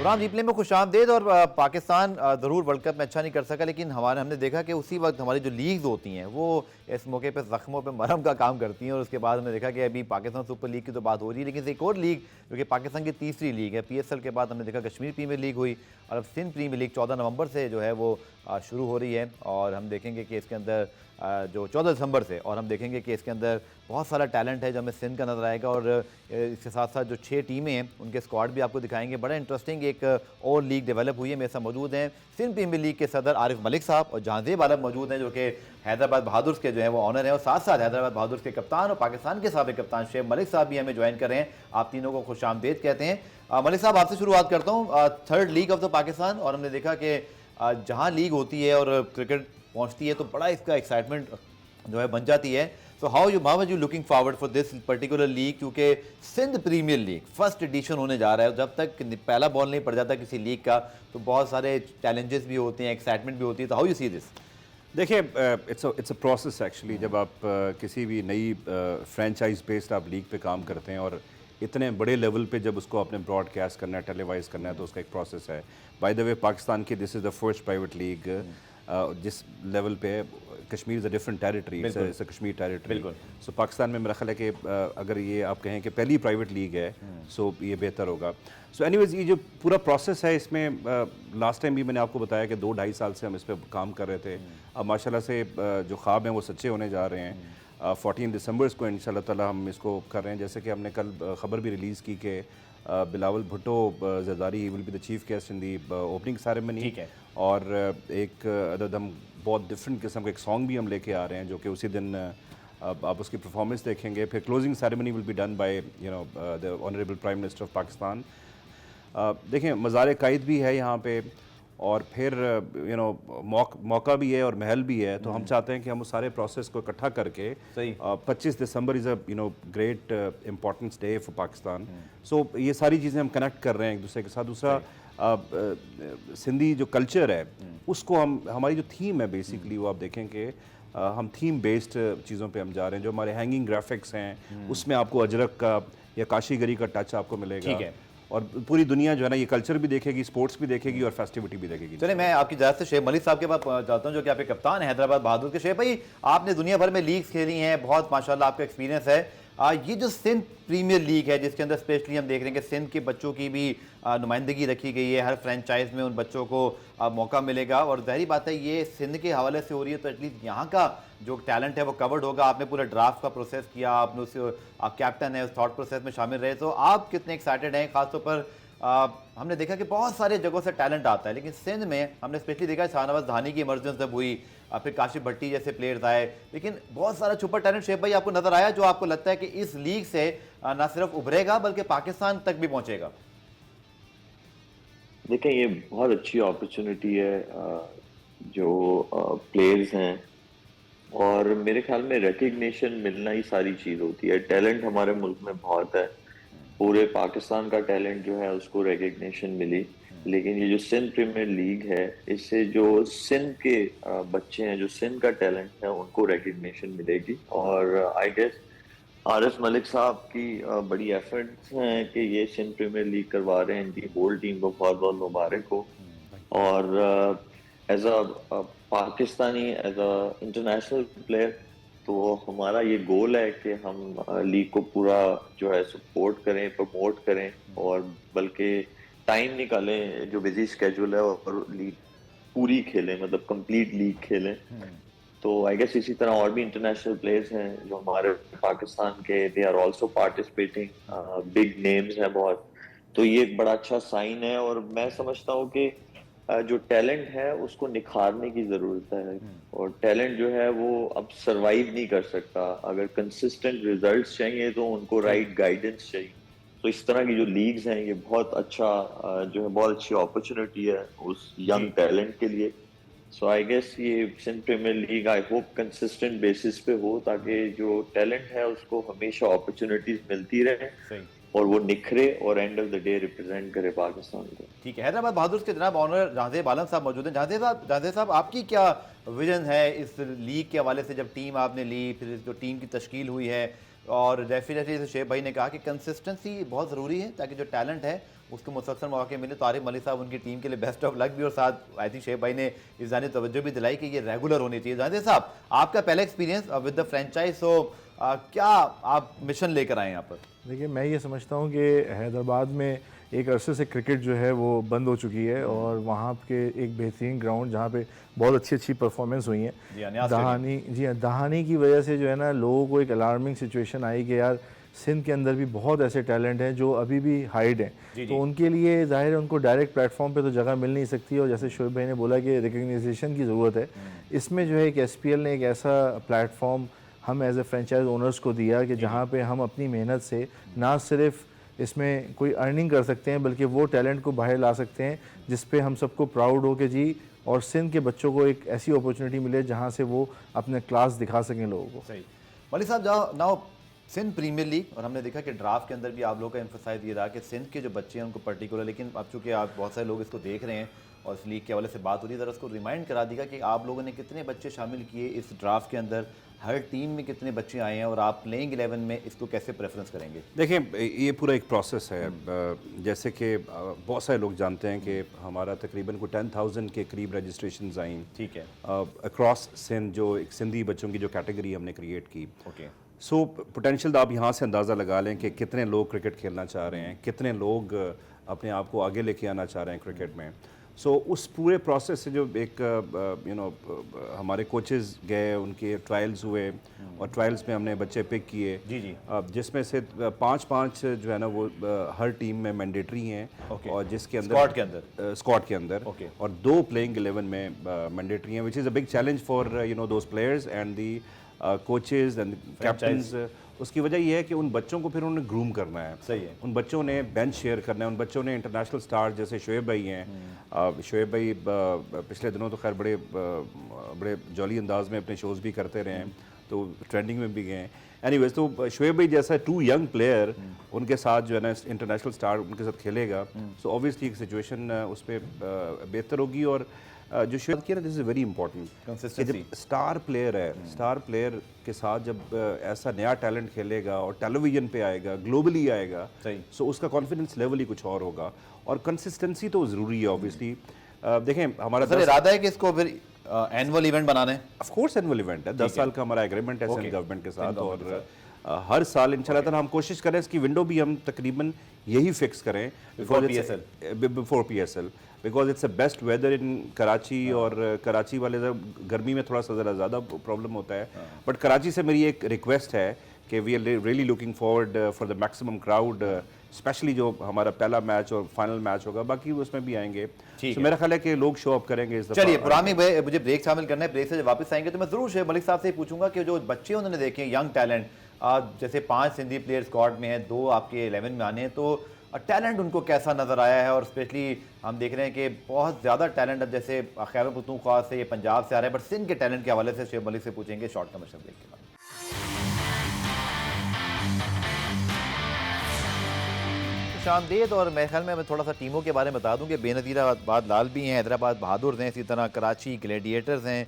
Burhan replay में खुशामदीद। और पाकिस्तान ज़रूर वर्ल्ड कप में अच्छा नहीं कर सका, लेकिन हमने देखा कि उसी वक्त हमारी जो लीग्स होती हैं वो इस मौके पर ज़ख्मों पर मरहम का काम करती हैं। और उसके बाद हमने देखा कि अभी पाकिस्तान सुपर लीग की तो बात हो रही है, लेकिन एक और लीग जो कि पाकिस्तान की तीसरी लीग है, PSL के बाद हमने देखा कश्मीर प्रीमियर लीग हुई और अब सिंध प्रीमियर लीग 14 नवंबर से जो है वो शुरू हो रही है। और हम देखेंगे कि इसके अंदर जो 14 दिसंबर से, और हम देखेंगे कि इसके अंदर बहुत सारा टैलेंट है जो हमें सिंध का नज़र आएगा। और इसके साथ साथ जो 6 टीमें हैं उनके स्क्वाड भी आपको दिखाएंगे। बड़ा इंटरेस्टिंग एक और लीग डेवलप हुई है। मेरे साथ मौजूद हैं सिंध प्रीमियर लीग के सदर आरिफ मलिक साहब और जहांजेब आलम मौजूद हैं जो कि हैदराबाद बहादुर्स के जो है वो ऑनर हैं, और साथ साथ हैदराबाद बहादुर्स के कप्तान और पाकिस्तान के साबिक कप्तान शेख मलिक साहब भी हमें ज्वाइन कर रहे हैं। आप तीनों को खुशामदीद कहते हैं। मलिक साहब, आपसे शुरुआत करता हूँ। Third league of the Pakistan, और हमने देखा कि जहाँ लीग होती है और क्रिकेट पहुँचती है तो बड़ा इसका एक्साइटमेंट जो है बन जाती है। So how are you looking forward for this particular league, क्योंकि Sindh premiere league first edition होने जा रहा है। जब तक पहला बॉल नहीं पड़ जाता किसी लीग का तो बहुत सारे चैलेंजेस भी होते हैं, एक्साइटमेंट भी होती है। तो हाउ यू सी दिस? देखिए, इट्स अ प्रोसेस एक्चुअली। जब आप किसी भी नई फ्रेंचाइज बेस्ड आप लीग पे काम करते हैं और इतने बड़े लेवल पे जब उसको आपने ब्रॉडकास्ट करना है, टेलीवाइज करना है, तो उसका एक प्रोसेस है। बाय द वे, पाकिस्तान की this is the first private league जिस लेवल पे Kashmir is a different territory, it's a Kashmir territory. So Pakistan में मेरा ख्याल है कि अगर ये आप कहें कि पहली प्राइवेट लीग है सो ये बेहतर होगा। सो एनीवेज, ये जो पूरा प्रोसेस है इसमें लास्ट टाइम भी मैंने आपको बताया कि 2-2.5 साल से हम इस पर काम कर रहे थे। अब माशाल्लाह से जो ख्वाब हैं वो सच्चे होने जा रहे हैं। 14 दिसंबर को इंशाल्लाह ताला हम इसको कर रहे हैं। जैसे कि हमने कल ख़बर भी रिलीज़ की कि Bilawal Bhutto Zardari will be the chief guest in the opening ceremony. ठीक है। और एक हम बहुत डिफरेंट किस्म का एक सॉन्ग भी हम लेके आ रहे हैं जो कि उसी दिन आप उसकी परफॉर्मेंस देखेंगे। फिर closing ceremony will be done by the honourable prime minister of Pakistan. देखें, मज़ार कायद भी है यहाँ पे, और फिर मौका भी है और महल भी है। तो हम चाहते हैं कि हम उस सारे प्रोसेस को इकट्ठा करके 25 दिसंबर is a great importance day for Pakistan. So ये सारी चीज़ें हम कनेक्ट कर रहे हैं एक दूसरे के साथ। दूसरा सिंधी जो कल्चर है उसको हमारी जो थीम है बेसिकली वो आप देखें कि हम थीम बेस्ड चीज़ों पे हम जा रहे हैं। जो हमारे हैंगिंग ग्राफिक्स हैं उसमें आपको अजरक का या काशीगरी का टच आपको मिलेगा। ठीक है। और पूरी दुनिया जो है ना ये कल्चर भी देखेगी, स्पोर्ट्स भी देखेगी और फेस्टिविटी भी देखेगी। चलिए, मैं आपकी इजाज़त से शेख मलिक साहब के पास जाता हूँ जो कि आपके कप्तान है हैदराबाद बहादुर के। शेख भाई, आपने दुनिया भर में लीग्स खेली हैं, बहुत माशाल्लाह आपका एक्सपीरियंस है। ये जो सिंध प्रीमियर लीग है जिसके अंदर स्पेशली हम देख रहे हैं कि सिंध के बच्चों की भी नुमाइंदगी रखी गई है, हर फ्रेंचाइज में उन बच्चों को मौका मिलेगा। और ज़ाहिर बात है ये सिंध के हवाले से हो रही है तो एटलीस्ट यहाँ का जो टैलेंट है वो कवर्ड होगा। आपने पूरा ड्राफ्ट का प्रोसेस किया, आपने उस आप कैप्टन है, उस थॉट प्रोसेस में शामिल रहे, तो आप कितने एक्साइटेड हैं? खासतौर पर हमने देखा कि बहुत सारे जगहों से टैलेंट आता है, लेकिन सिंध में हमने स्पेशली देखा शाहनवाज धानी की इमरजेंस जब हुई, फिर काशिफ भट्टी जैसे प्लेयर्स आए, लेकिन बहुत सारा सुपर टैलेंट शेख भाई आपको नजर आया जो आपको लगता है कि इस लीग से ना सिर्फ उभरेगा बल्कि पाकिस्तान तक भी पहुंचेगा? देखें, ये बहुत अच्छी अपॉर्चुनिटी है जो प्लेयर्स हैं, और मेरे ख्याल में रिकग्निशन मिलना ही सारी चीज होती है। टैलेंट हमारे मुल्क में बहुत है, पूरे पाकिस्तान का टैलेंट जो है उसको रिकग्निशन मिली। लेकिन ये जो सिंध प्रीमियर लीग है इससे जो सिंध के बच्चे हैं, जो सिंध का टैलेंट है, उनको रिकग्निशन मिलेगी। और आई गेस आरिफ मलिक साहब की बड़ी एफर्ट्स हैं कि ये सिंध प्रीमियर लीग करवा रहे हैं। इनकी होल टीम को बहुत बहुत मुबारक हो। और as a Pakistani, as a international player, तो हमारा ये गोल है कि हम लीग को पूरा जो है सपोर्ट करें, प्रमोट करें, और बल्कि टाइम निकालें जो बिजी स्केड्यूल है और लीग पूरी खेलें, मतलब कंप्लीट लीग खेलें। तो आई गेस इसी तरह और भी इंटरनेशनल प्लेयर्स हैं जो हमारे पाकिस्तान के, they are also participating, big names हैं बहुत। तो ये एक बड़ा अच्छा साइन है, और मैं समझता हूँ कि जो टैलेंट है उसको निखारने की जरूरत है। और टैलेंट जो है वो अब सरवाइव नहीं कर सकता। अगर कंसिस्टेंट रिजल्ट्स चाहिए तो उनको राइट गाइडेंस चाहिए। तो इस तरह की जो लीग्स हैं ये बहुत अच्छा जो है बहुत अच्छी अपॉर्चुनिटी है उस यंग टैलेंट के लिए। सो आई गेस ये Sindh premiere League I hope consistent basis पे हो, ताकि जो टैलेंट है उसको हमेशा अपॉर्चुनिटीज मिलती रहे और वो निखरे और end of the day represent करे पाकिस्तान को। ठीक है। हैदराबाद बहादुर के जनाब ऑनर जहांजेब आलम साहब मौजूद हैं। जहांजेब साहब, आपकी क्या विजन है इस लीग के हवाले से? जब टीम आपने ली, फिर जो टीम की तश्कील हुई है, और डेफिनेटली जैसे शेख भाई ने कहा कि कंसिस्टेंसी बहुत ज़रूरी है ताकि जो टैलेंट है उसको मुसलसल मौके मिले। तो आरिफ मलिक साहब उनकी टीम के लिए बेस्ट ऑफ लक भी, और साथ आई थिंक शेख भाई ने इस जाने तवज्जो भी दिलाई कि ये रेगुलर होनी चाहिए। जानिए साहब, आपका पहला एक्सपीरियंस विद द फ्रेंचाइज, तो क्या आप मिशन लेकर आए यहाँ पर? देखिए, मैं ये समझता हूँ कि हैदराबाद में एक अरसे से क्रिकेट जो है वो बंद हो चुकी है, और वहाँ के एक बेहतरीन ग्राउंड जहाँ पे बहुत अच्छी अच्छी परफॉर्मेंस हुई हैं, जी हाँ, दहानी की वजह से जो है ना, लोगों को एक अलार्मिंग सिचुएशन आई कि यार सिंध के अंदर भी बहुत ऐसे टैलेंट हैं जो अभी भी हाइड हैं। तो उनके लिए ज़ाहिर है उनको डायरेक्ट प्लेटफॉर्म पे तो जगह मिल नहीं सकती, और जैसे शोएब भाई ने बोला कि रिकग्निशन की ज़रूरत है। इसमें जो है एक SPL ने एक ऐसा प्लेटफॉर्म हम एज ए फ्रेंचाइज ओनर्स को दिया कि जहाँ पे हम अपनी मेहनत से ना सिर्फ इसमें कोई अर्निंग कर सकते हैं, बल्कि वो टैलेंट को बाहर ला सकते हैं जिस पे हम सबको प्राउड हो के जी, और सिंध के बच्चों को एक ऐसी अपॉर्चुनिटी मिले जहाँ से वो अपने क्लास दिखा सकें लोगों को। सही। मलिक साहब, जाओ नाउ सिंध प्रीमियर लीग, और हमने देखा कि ड्राफ्ट के अंदर भी आप लोगों का एम्फोसाइज ये रहा कि सिंध के जो बच्चे हैं उनको पर्टिकुलर, लेकिन अब चूँकि आप बहुत सारे लोग इसको देख रहे हैं और इस लीग के हवाले से बात हो रही है, ज़रा उसको रिमाइंड करा दीजिएगा कि आप लोगों ने कितने बच्चे शामिल किए इस ड्राफ्ट के अंदर, हर टीम में कितने बच्चे आए हैं, और आप प्लेइंग 11 में इसको कैसे प्रेफरेंस करेंगे? देखें, ये पूरा एक प्रोसेस है। जैसे कि बहुत सारे लोग जानते हैं कि हमारा तकरीबन को 10,000 के करीब रजिस्ट्रेशंस आई। ठीक है। अक्रॉस सिंध जो एक सिंधी बच्चों की जो कैटेगरी हमने क्रिएट की। ओके। सो पोटेंशियल आप यहाँ से अंदाज़ा लगा लें कि कितने लोग क्रिकेट खेलना चाह रहे हैं, कितने लोग अपने आप को आगे लेके आना चाह रहे हैं क्रिकेट में। सो उस पूरे प्रोसेस से जो एक हमारे कोचेज़ गए, उनके ट्रायल्स हुए, और ट्रायल्स में हमने बच्चे पिक किए। जी। जिसमें से 5-5 जो है ना वो हर टीम में मैंडेटरी हैं। और जिसके अंदर स्क्वाड के अंदर और 2 प्लेइंग 11 में मैंडेटरी हैं, which is a big challenge for those players and the coaches and captains. उसकी वजह यह है कि उन बच्चों को फिर उन्हें ग्रूम करना है। सही है। उन बच्चों ने बेंच शेयर करना है, उन बच्चों ने इंटरनेशनल स्टार जैसे शोएब भाई हैं। शोएब भाई पिछले दिनों तो खैर बड़े जॉली अंदाज में अपने शोज़ भी करते रहे हैं, तो ट्रेंडिंग में भी गए हैं। एनीवेज, तो शोएब भाई जैसा 2 यंग प्लेयर उनके साथ जो है ना इंटरनेशनल स्टार उनके साथ खेलेगा, सो ऑब्वियसली एक सिचुएशन उस पर बेहतर होगी। और जो शोएब किया ना, दिस इज़ वेरी इंपॉर्टेंट कि जब स्टार प्लेयर है, स्टार प्लेयर के साथ जब ऐसा नया टैलेंट खेलेगा और टेलीविजन पे आएगा, ग्लोबली आएगा, सो उसका कॉन्फिडेंस लेवल ही कुछ और होगा। और कंसिस्टेंसी तो ज़रूरी है ऑब्वियसली। देखें, हमारा इरादा है कि इसको फिर एनुअल इवेंट बनाना है। ऑफ कोर्स एनुअल इवेंट है, 10 साल का हमारा एग्रीमेंट है सिंध गवर्नमेंट के साथ, और हर साल इंशाल्लाह ताला हम कोशिश करें इसकी विंडो भी हम तकरीबन यही फिक्स करें before PSL, because it's a best weather in Karachi. और कराची वाले गर्मी में थोड़ा सा ज़्यादा प्रॉब्लम होता है, बट कराची से मेरी एक रिक्वेस्ट है कि we are really looking forward for the maximum crowd, specially जो हमारा पहला मैच और फाइनल मैच होगा, बाकी उसमें भी आएंगे। तो मेरा ख्याल है कि लोग शो अप करेंगे इस दफा। चलिए पुरानी मुझे ब्रेक शामिल करना है, ब्रेक से जब वापस आएंगे तो मैं जरूर शेख मलिक साहब से पूछूंगा कि जो बच्चे उन्होंने देखे यंग टैलेंट, जैसे 5 सिंधी प्लेयर स्क्वाड में हैं, 2 आपके 11 में आने हैं, तो टैलेंट उनको कैसा नज़र आया है? और स्पेशली हम देख रहे हैं कि बहुत ज़्यादा टैलेंट अब जैसे खैबर पख्तूनख्वा से, ये पंजाब से आ रहा है, बट सिंध के टैलेंट के हवाले से शेख मलिक से पूछेंगे शॉर्ट कमर्शियल ब्रेक के बाद। शामदीद। और मेरे ख्याल में मैं थोड़ा सा टीमों के बारे में बता दूं कि बेनज़ीराबाद लाल भी हैं, हैदराबाद बहादुर हैं, इसी तरह कराची ग्लैडिएटर्स हैं,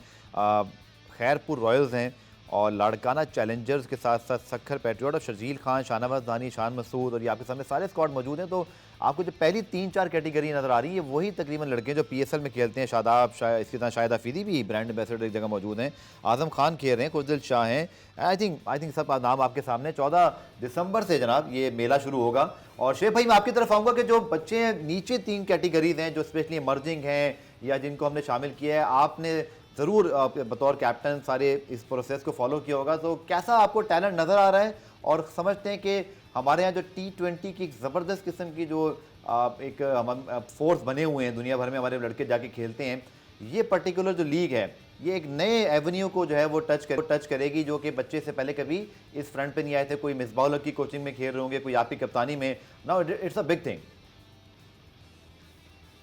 खैरपुर रॉयल्स हैं, और लाड़काना चैलेंजर्स के साथ साथ सखर पैट्रियट और शर्जील खान, शाहनवाज दानी, शान मसूद, और ये आपके सामने सारे स्क्वाड मौजूद हैं। तो आपको जो पहली 3-4 कैटेगरी नज़र आ रही है वही तकरीबन लड़के हैं जो PSL में खेलते हैं। शादाब, इसके साथ शाहिद अफरीदी भी ब्रांड एम्बेसडर एक जगह मौजूद हैं, आजम खान खेल रहे हैं, कुछ दिल शाह हैं। आई थिंक सब नाम आपके सामने। 14 दिसंबर से जनाब ये मेला शुरू होगा। और शेख भाई, मैं आपकी तरफ आऊँगा कि जो बच्चे नीचे 3 कैटेगरीज हैं जो स्पेशली इमर्जिंग हैं या जिनको हमने शामिल किया है, आपने ज़रूर बतौर कैप्टन सारे इस प्रोसेस को फॉलो किया होगा, तो कैसा आपको टैलेंट नज़र आ रहा है? और समझते हैं कि हमारे यहाँ जो T20 की ज़बरदस्त किस्म की जो एक हम फोर्स बने हुए हैं दुनिया भर में, हमारे लड़के जाके खेलते हैं, ये पर्टिकुलर जो लीग है ये एक नए एवेन्यू को जो है वो टच करेगी, जो कि बच्चे से पहले कभी इस फ्रंट पे नहीं आए थे। कोई मिसबाउल की कोचिंग में खेल रहे होंगे, कोई आपकी कप्तानी में। Now it's a big thing.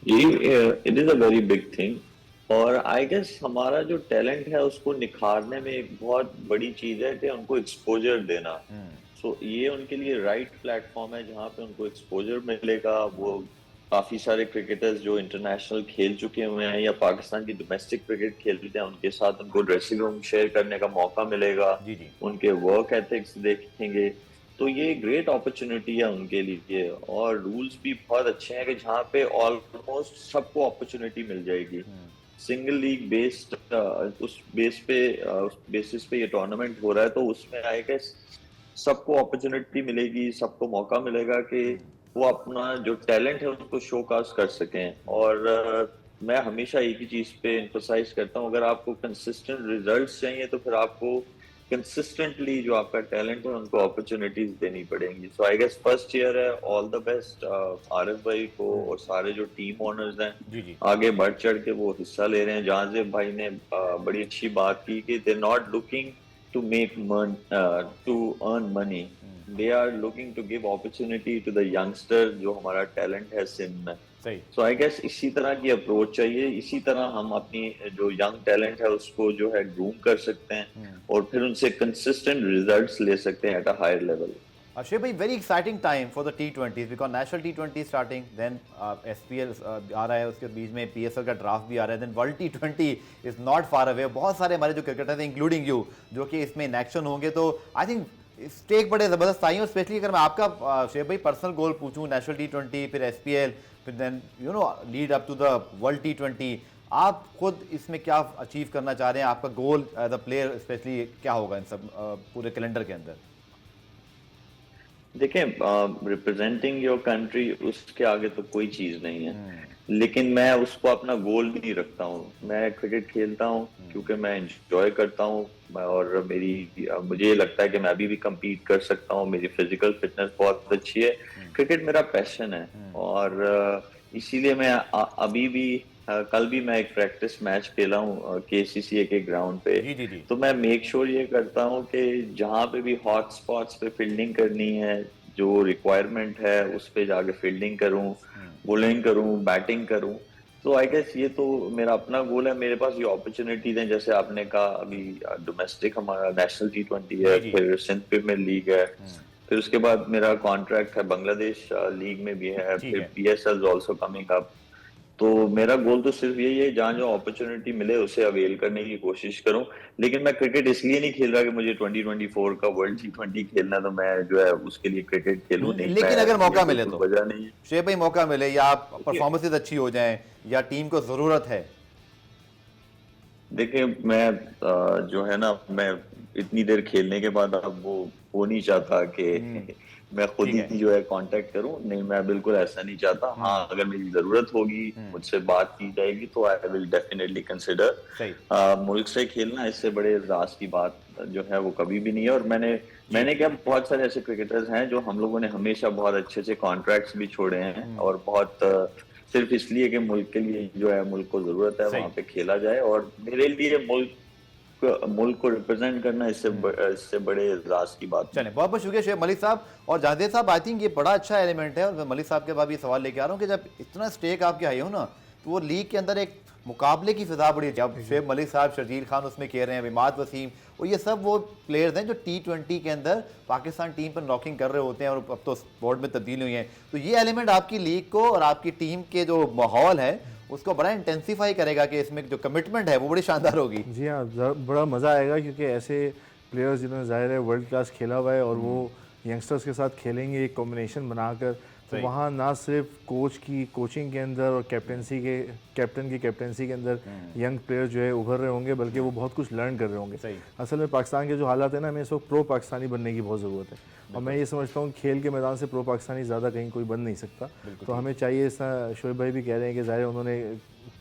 It is a very big thing. और आई गेस हमारा जो टैलेंट है उसको निखारने में एक बहुत बड़ी चीज है कि उनको एक्सपोजर देना। सो ये उनके लिए राइट प्लेटफॉर्म है जहाँ पे उनको एक्सपोजर मिलेगा, वो काफी सारे क्रिकेटर्स जो इंटरनेशनल खेल चुके हुए हैं या पाकिस्तान की डोमेस्टिक क्रिकेट खेलते हैं, उनके साथ उनको ड्रेसिंग रूम शेयर करने का मौका मिलेगा, जी जी उनके वर्क एथिक्स देखेंगे, तो ये ग्रेट अपॉर्चुनिटी है उनके लिए। और रूल्स भी बहुत अच्छे हैं कि जहाँ पे ऑलमोस्ट सबको अपॉर्चुनिटी मिल जाएगी। सिंगल लीग बेस्ड उस बेसिस पे ये टूर्नामेंट हो रहा है, तो उसमें आई गेस सबको अपॉर्चुनिटी मिलेगी, सबको मौका मिलेगा कि वो अपना जो टैलेंट है उसको शोकास कर सकें। और मैं हमेशा एक ही चीज पे एम्फसाइज करता हूँ, अगर आपको कंसिस्टेंट रिजल्ट्स चाहिए तो फिर आपको कंसिस्टेंटली जो आपका टैलेंट है उनको अपॉर्चुनिटीज देनी पड़ेंगी। सो आई गेस फर्स्ट ईयर है, ऑल द बेस्ट आरिफ भाई को और सारे जो टीम ओनर्स हैं, जी जी आगे बढ़ चढ़ के वो हिस्सा ले रहे हैं। जहांजेब भाई ने बड़ी अच्छी बात की कि they not looking to make to earn money, they are looking to give opportunity to the youngster जो हमारा टैलेंट है सिंध में। सही। सो आई गेस इसी तरह की अप्रोच चाहिए, इसी तरह हम अपनी जो यंग टैलेंट है उसको जो है ग्रूम कर सकते हैं और फिर उनसे कंसिस्टेंट रिजल्ट्स ले सकते हैं at a higher level. Shoaib bhai, very exciting time for the T20s because national T20 starting, then SPL आ रहा है, उसके बीच में PSL का ड्राफ्ट भी आ रहा है, then World T20 is not far away। बहुत सारे हमारे जो क्रिकेटर्स हैं इंक्लूडिंग यू जो कि इसमें इन एक्शन होंगे, तो आई थिंक स्टेक बड़े ज़बरदस्त आई हैं। और स्पेशली अगर मैं आपका शोएब भाई पर्सनल गोल पूछूं, नेशनल T20 फिर SPL फिर then you know lead up to the world T20, आप खुद इसमें क्या अचीव करना चाह रहे हैं? आपका goal as a player specially क्या होगा इन सब पूरे कैलेंडर के अंदर? देखें, रिप्रेजेंटिंग योर कंट्री उसके आगे तो कोई चीज नहीं है, लेकिन मैं उसको अपना गोल नहीं रखता हूँ। मैं क्रिकेट खेलता हूँ क्योंकि मैं एंजॉय करता हूँ और मुझे ये लगता है कि मैं अभी भी compete कर सकता हूँ, मेरी फिजिकल फिटनेस बहुत अच्छी है। क्रिकेट मेरा पैशन है और इसीलिए मैं अभी भी कल भी मैं एक प्रैक्टिस मैच खेला हूँ KCCA के ग्राउंड पे। जी जी जी। तो मैं मेक श्योर ये करता हूँ कि जहाँ पे भी हॉट स्पॉट्स पे फील्डिंग करनी है, जो रिक्वायरमेंट है उस पे जाके फील्डिंग करूँ, बॉलिंग करूँ, बैटिंग करूँ। तो आई गेस ये तो मेरा अपना गोल है। मेरे पास ये अपॉर्चुनिटीज हैं, जैसे आपने कहा अभी डोमेस्टिक हमारा नेशनल T20 है, जी, जी। फिर सिंध प्रीमियर लीग है, फिर उसके बाद मेरा कॉन्ट्रैक्ट है बांग्लादेश लीग में भी है, ठीक फिर है। PSL also coming up. तो मेरा गोल तो सिर्फ यही है, जहाँ जो अपॉर्चुनिटी मिले उसे अवेल करने की कोशिश करूं। लेकिन मैं क्रिकेट इसलिए नहीं खेल रहा कि मुझे 2024 का वर्ल्ड T20 खेलना, तो मैं जो है उसके लिए क्रिकेट खेलूं नहीं। लेकिन अगर मैं मौका ये मिले कोई तो वजह नहीं है। शोएब भाई, मौका मिले या परफॉर्मेंसेज अच्छी हो जाएं या टीम को ज़रूरत है? देखिए, मैं जो है ना, मैं इतनी देर खेलने के बाद अब वो हो नहीं चाहता कि मैं खुद ठीक ही है। जो है कांटेक्ट करूं। नहीं, मैं बिल्कुल ऐसा नहीं चाहता। हाँ, अगर मेरी जरूरत होगी, मुझसे बात की जाएगी, तो आई विल डेफिनेटली कंसिडर। सही। मुल्क से खेलना इससे बड़े राज की बात जो है वो कभी भी नहीं है। और जी। मैंने क्या, बहुत सारे ऐसे क्रिकेटर्स हैं जो हम लोगों ने हमेशा बहुत अच्छे अच्छे कॉन्ट्रैक्ट्स भी छोड़े हैं और बहुत सिर्फ इसलिए कि मुल्क के लिए जो है, मुल्क को जरूरत है सही। वहां पे खेला जाए। और मेरे लिए मुल्क को रिप्रेजेंट करना इससे बड़े राज की बात नहीं। चलें, बहुत बहुत शुक्रिया शोएब मलिक साहब। और जावेद साहब, आई थिंक ये बड़ा अच्छा एलिमेंट है और मैं मलिक साहब के बाद ये सवाल लेके आ रहा हूँ कि जब इतना स्टेक आपके हाई हो ना, तो वो लीग के अंदर एक मुकाबले की फिजा बड़ी, जब शोएब मलिक साहब, शर्जील खान उसमें कह रहे हैं, इमाद वसीम, और ये सब वो प्लेयर्स हैं जो T20 के अंदर पाकिस्तान टीम पर नॉकिंग कर रहे होते हैं और अब तो बोर्ड में तब्दील हुई हैं। तो ये एलिमेंट आपकी लीग को और आपकी टीम के जो माहौल है उसको बड़ा इंटेंसीफाई करेगा कि इसमें जो कमिटमेंट है वो बड़ी शानदार होगी। जी हाँ, बड़ा मज़ा आएगा क्योंकि ऐसे प्लेयर्स जिन्होंने ज़ाहिर है वर्ल्ड क्लास खेला हुआ है और वो यंगस्टर्स के साथ खेलेंगे एक कॉम्बिनेशन बनाकर, तो वहाँ ना सिर्फ कोच की कोचिंग के अंदर और कैप्टन की कैप्टनसी के अंदर यंग प्लेयर जो है उभर रहे होंगे, बल्कि वो बहुत कुछ लर्न कर रहे होंगे। असल में पाकिस्तान के जो हालात है ना, हमें इस वक्त प्रो पाकिस्तानी बनने की बहुत ज़रूरत है और मैं ये समझता हूँ खेल के मैदान से प्रो पाकिस्तानी ज़्यादा कहीं कोई बन नहीं सकता। तो हमें चाहिए, ऐसा शोएब भाई भी कह रहे हैं कि ज़ाहिर उन्होंने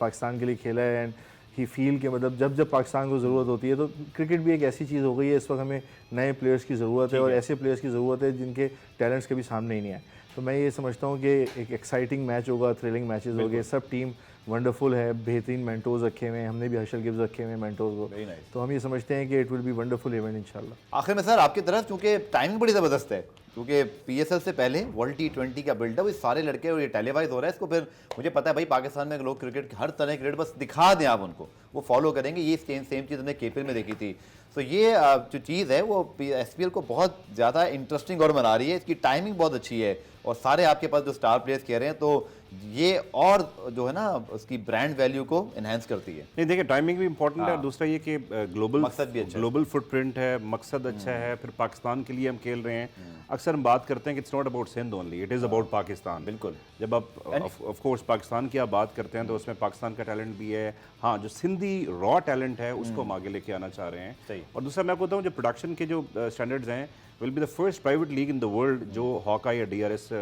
पाकिस्तान के लिए खेला है एंड ही फील के मतलब जब पाकिस्तान को ज़रूरत होती है, तो क्रिकेट भी एक ऐसी चीज़ हो गई है इस वक्त, हमें नए प्लेयर्स की ज़रूरत है और ऐसे प्लेयर्स की ज़रूरत है जिनके टैलेंट्स कभी सामने ही नहीं आए। तो मैं ये समझता हूँ कि एक एक्साइटिंग मैच होगा, थ्रिलिंग मैचेस होंगे, सब टीम वंडरफुल है, बेहतरीन मेंटोर्स रखे हुए हैं, हमने भी हर्षल गिब्स रखे हुए हैं मेंटोर्स को। तो हम ये समझते हैं कि it will be wonderful event इंशाल्लाह। आखिर में सर आपकी तरफ, क्योंकि टाइमिंग बड़ी ज़बरदस्त है, क्योंकि PSL से पहले वर्ल्ड T20 का बिल्डअप, ये सारे लड़के और ये टेलीवाइज हो रहा है इसको, फिर मुझे पता है भाई पाकिस्तान में लोग क्रिकेट हर तरह क्रिकेट बस दिखा दें आप उनको, वो फॉलो करेंगे। ये सेम चीज़ हमने KPL में देखी थी। तो ये जो चीज़ है वो SPL को बहुत ज़्यादा इंटरेस्टिंग और बना रही है, इसकी टाइमिंग बहुत अच्छी है और सारे आपके पास जो स्टार प्लेयर्स कह रहे हैं तो ये और जो है ना उसकी ब्रांड वैल्यू को इन्हेंस करती है। नहीं देखिए, टाइमिंग भी इंपॉर्टेंट है और दूसरा ये कि ग्लोबल मकसद भी अच्छा है। ग्लोबल फुटप्रिंट है, मकसद अच्छा है, फिर पाकिस्तान के लिए हम खेल रहे हैं। अक्सर हम बात करते हैं कि it's not about Sindh only, it is about Pakistan. बिल्कुल। जब आप ऑफ कोर्स पाकिस्तान की आप बात करते हैं तो उसमें पाकिस्तान का टैलेंट भी है, हाँ जो सिंधी रॉ टैलेंट है उसको हम आगे लेके आना चाह रहे हैं। सही। और दूसरा मैं आपको बताऊँ जो प्रोडक्शन के जो स्टैंडर्ड्स हैं will be the first private league in the world जो हॉकाई या DRS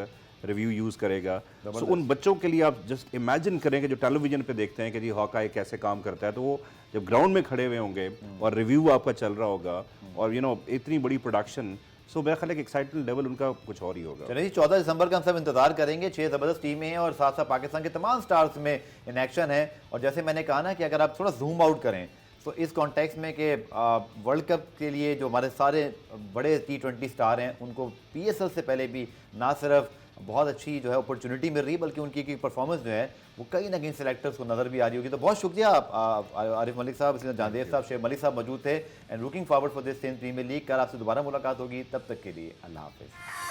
रिव्यू यूज़ करेगा। सो उन बच्चों के लिए आप जस्ट इमेजिन करें कि जो टेलीविजन पे देखते हैं कि जी हॉकाई कैसे काम करता है, तो वो जब ग्राउंड में खड़े हुए होंगे और रिव्यू आपका चल रहा होगा और इतनी बड़ी प्रोडक्शन, सो मेरा ख्याल है कि एक्साइटमेंट लेवल उनका कुछ और ही होगा। चलिए जी 14 दिसंबर का हम सब इंतजार करेंगे। 6 ज़बरदस्त टीमें हैं और साथ साथ पाकिस्तान के तमाम स्टार्स में इन एक्शन है। और जैसे मैंने कहा ना कि अगर आप थोड़ा जूम आउट करें तो इस कॉन्टेक्स्ट में कि वर्ल्ड कप के लिए जो हमारे सारे बड़े T20 स्टार हैं उनको PSL से पहले भी ना सिर्फ बहुत अच्छी जो है अपॉर्चुनिटी मिल रही है बल्कि उनकी परफॉर्मेंस जो है वो कहीं ना कहीं सेलेक्टर्स को नज़र भी आ रही होगी। तो बहुत शुक्रिया आरिफ मलिक साहब, इसलिए जानदेव साहब, शेख मलिक साहब मौजूद थे and looking forward for this premier league. कल आपसे दोबारा मुलाकात होगी, तब तक के लिए अल्लाह हाफिज़।